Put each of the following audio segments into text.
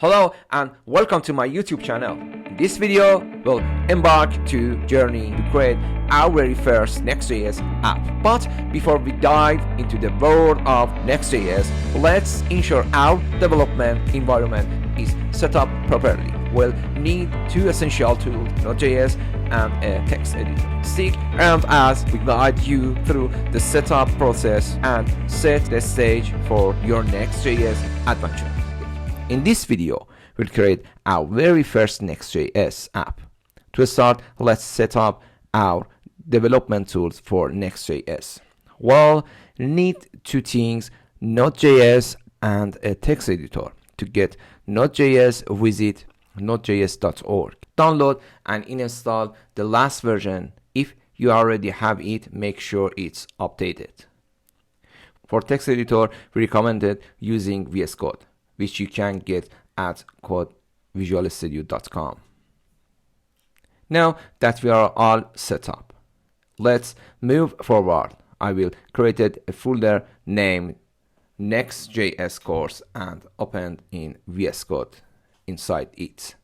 Hello and welcome to my YouTube channel. In this video, we'll embark to journey to create our very first Next.js app. But before we dive into the world of Next.js, let's ensure our development environment is set up properly. We'll need two essential tools, Node.js and a text editor. Stick around as we guide you through the setup process and set the stage for your Next.js adventure. In this video, we'll create our very first Next.js app. To start, let's set up our development tools for Next.js. Well, you need two things, Node.js and a text editor. To get Node.js, visit nodejs.org. Download and install the last version. If you already have it, make sure it's updated. For text editor, we recommended using VSCode, which you can get at codevisualstudio.com. Now that we are all set up, let's move forward. I will create a folder named Next.js course and open in VSCode inside it.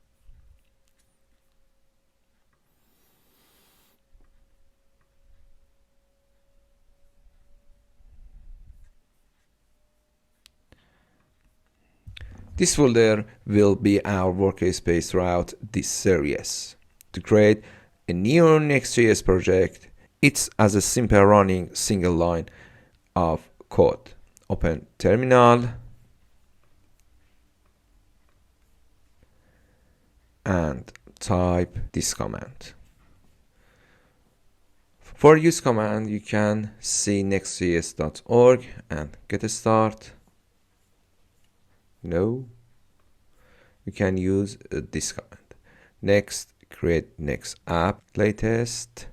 This folder will be our workspace throughout this series. To create a new Next.js project, it's as a simple running single line of code. Open terminal and type this command. For use command, you can see nextjs.org and get a start. No, you can use this command. Next, create next app latest.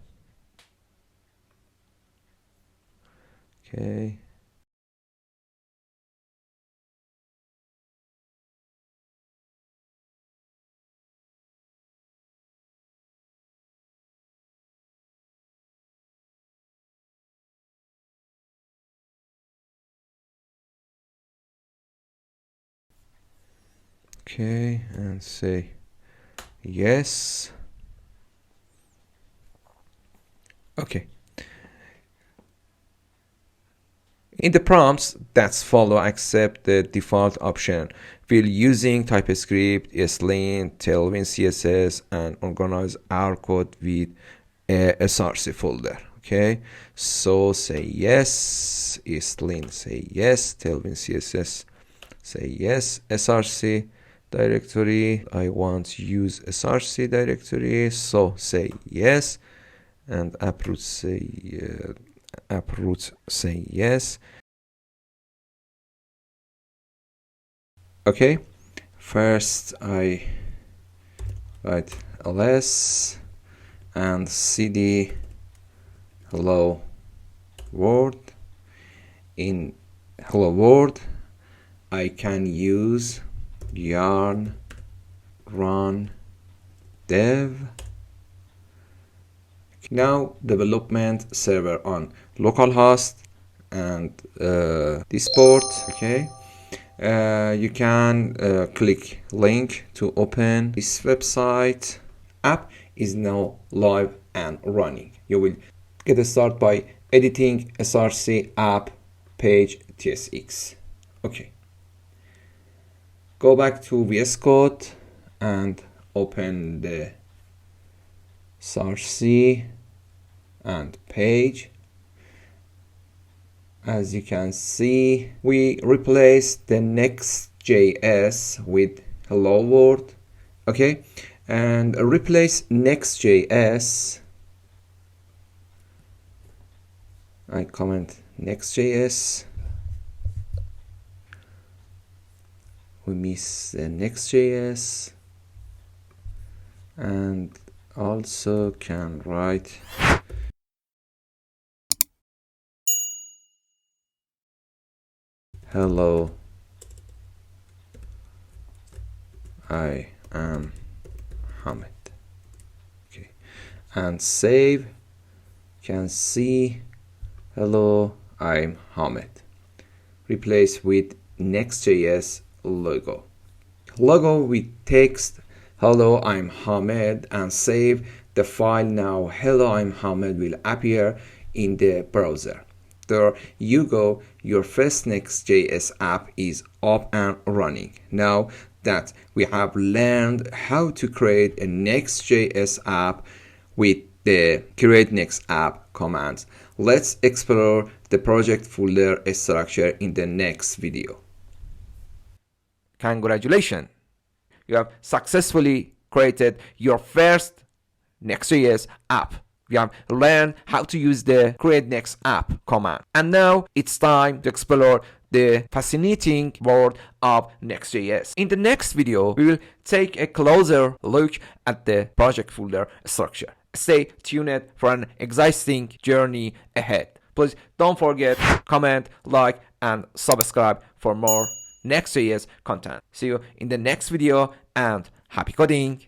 Okay. Okay, and say yes. Okay. In the prompts that follow, accept the default option. We're using TypeScript, ESLint, Tailwind CSS, and organize our code with a src folder. Okay, so say yes, ESLint, say yes, Tailwind CSS, say yes, src directory, I want to use src directory, so say yes, and uproot say yes. Okay, first I write ls and cd hello world. In hello world, I can use yarn run dev. Now development server on localhost and this port. Okay, you can click link to open this website. App is now live and running. You will get a start by editing src app page tsx. Okay, go back to VSCode and open the src and page. As you can see, we replaced the Next.js with hello world. Okay, and replace Next.js. I comment Next.js. We miss the Next.js, and also can write hello, I am Hamid. Okay, and save. Can see hello, I'm Hamid. Replace with Next.js logo. logo with text hello I'm Hamed and save the file. Now hello I'm Hamed will appear in the browser. There you go, your first Next.js app is up and running. Now that we have learned how to create a Next.js app with the create next app command, let's explore the project folder structure in the next video. Congratulations! You have successfully created your first Next.js app. We have learned how to use the create next app command. And now it's time to explore the fascinating world of Next.js. In the next video, we will take a closer look at the project folder structure. Stay tuned for an exciting journey ahead. Please don't forget, comment, like, and subscribe for more Next.js content. See you in the next video and happy coding!